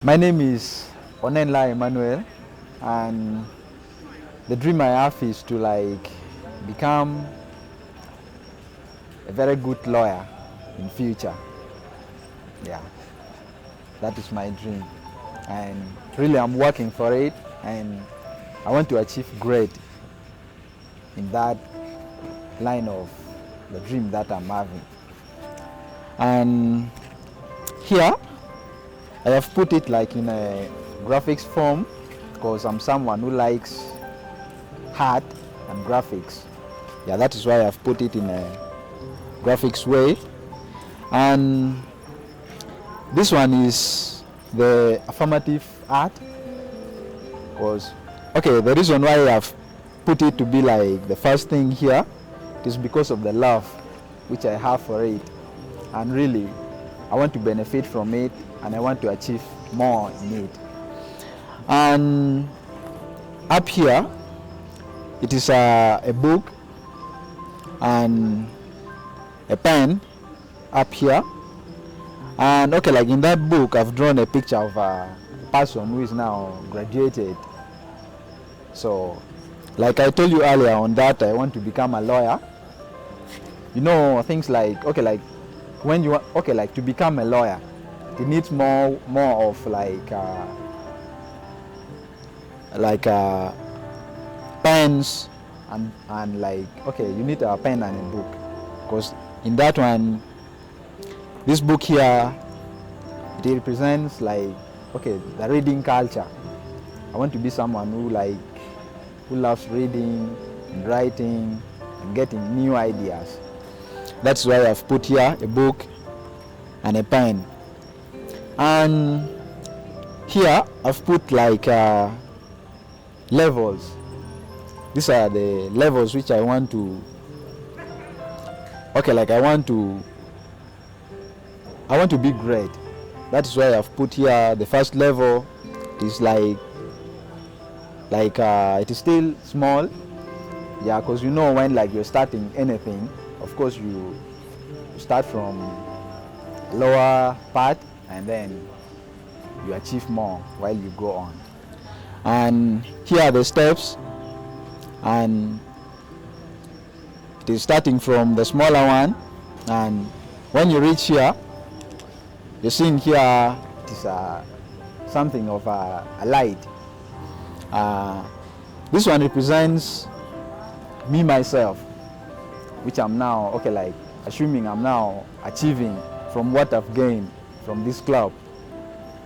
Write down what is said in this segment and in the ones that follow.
My name is Onen Lar Emmanuel, and the dream I have is to become a very good lawyer in future. Yeah, that is my dream, and really I'm working for it, and I want to achieve great in that line of the dream that I'm having. And here I have put it like in a graphics form because I'm someone who likes art and graphics. Yeah, that is why I've put it in a graphics way. And this one is the affirmative art because, okay, the reason why I've put it to be like the first thing here is because of the love which I have for it. And really, I want to benefit from it and I want to achieve more in it. And up here, it is a book and a pen up here. And okay, like in that book, I've drawn a picture of a person who is now graduated. So, like I told you earlier on that I want to become a lawyer. You know, things like, okay, like when you want, okay, like to become a lawyer, it needs more of pens and like, okay, you need a pen and a book, because in that one, this book here, it represents like, okay, the reading culture. I want to be someone who loves reading and writing and getting new ideas. That's why I've put here a book and a pen. And here I've put like levels. These are the levels which I want to, okay, like I want to be great. That is why I've put here the first level is it is still small. Yeah, because you know when like you're starting anything, of course you start from lower part and then you achieve more while you go on. And here are the steps, and it is starting from the smaller one, and when you reach here, you're seeing here it is something of a light. This one represents me myself, which I'm now, okay, like assuming I'm now achieving from what I've gained from this club.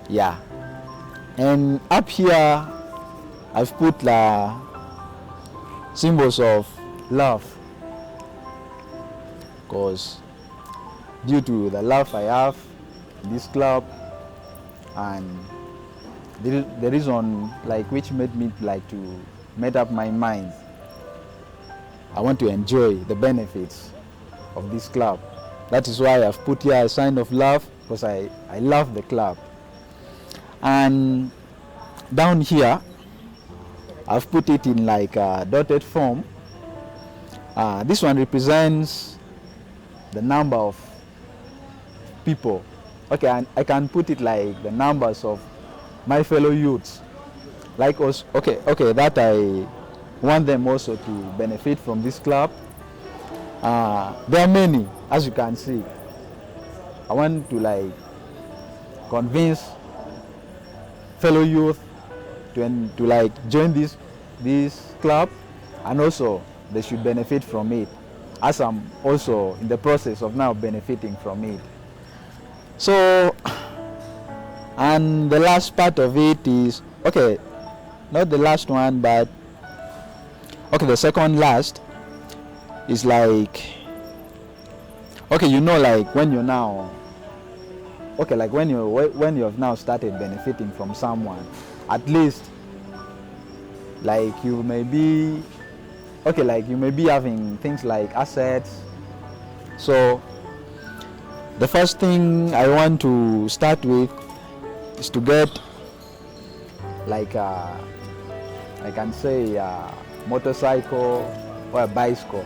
Yeah. And up here I've put symbols of love, because due to the love I have in this club and the reason like which made me like to made up my mind, I want to enjoy the benefits of this club. That is why I've put here a sign of love, because I love the club. And down here I've put it in like a dotted form. This one represents the number of people. Okay, and I can put it like the numbers of my fellow youths, like us. Okay, that I want them also to benefit from this club. There are many, as you can see. I want to like convince fellow youth to like join this club, and also they should benefit from it, as I'm also in the process of now benefiting from it. So, and the last part of it is, okay, not the last one, but okay, the second last is like, okay, you know, like when you're now, okay, like when you have now started benefiting from someone, at least like you may be, okay, like you may be having things like assets. So the first thing I want to start with is to get like I can say a motorcycle or a bicycle.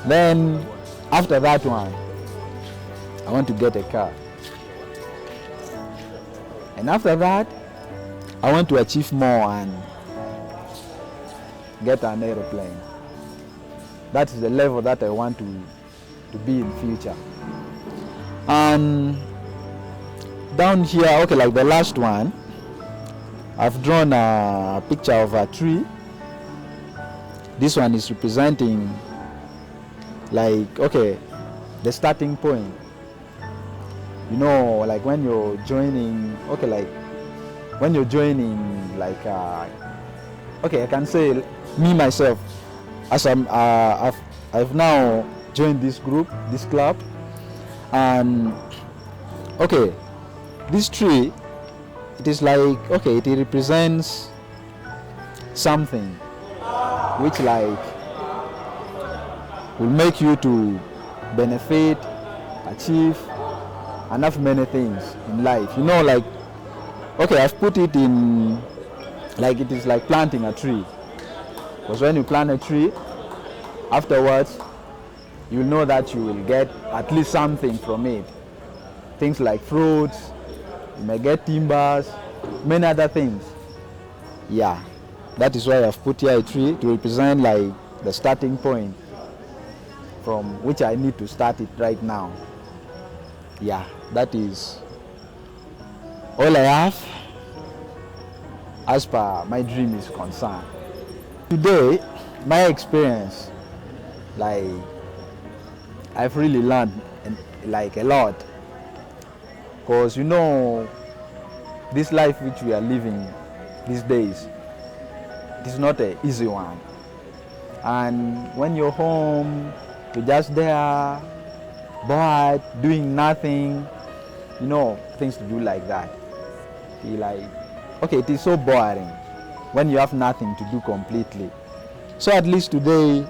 Then after that one, I want to get a car. And after that, I want to achieve more and get an aeroplane. That's the level that I want to be in future. And down here, okay, like the last one, I've drawn a picture of a tree. This one is representing, like, okay, the starting point. You know, like when you're joining, okay, like when you're joining, like, okay, I can say me myself, as I've now joined this group, this club, and okay, this tree, it is like, okay, it represents something which like will make you to benefit, achieve, and have many things in life. You know, like, okay, I've put it in, like, it is like planting a tree. Because when you plant a tree, afterwards, you know that you will get at least something from it. Things like fruits, you may get timbers, many other things. Yeah, that is why I've put here a tree to represent like the starting point from which I need to start it right now. Yeah, that is all I have as per my dream is concerned. Today, my experience, like, I've really learned like a lot, because you know, this life which we are living these days, it is not an easy one. And when you're home, you're just there, bored, doing nothing, you know, things to do like that. You're like, okay, it is so boring when you have nothing to do completely. So at least today,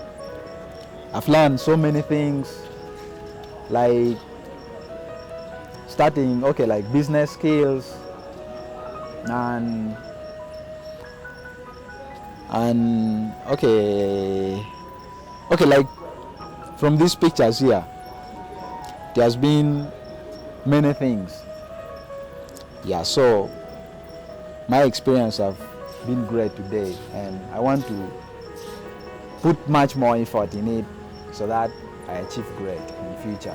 I've learned so many things, like starting, okay, like business skills, and okay, like from these pictures here, there has been many things. Yeah, so my experience have been great today, and I want to put much more effort in it so that I achieve great in the future.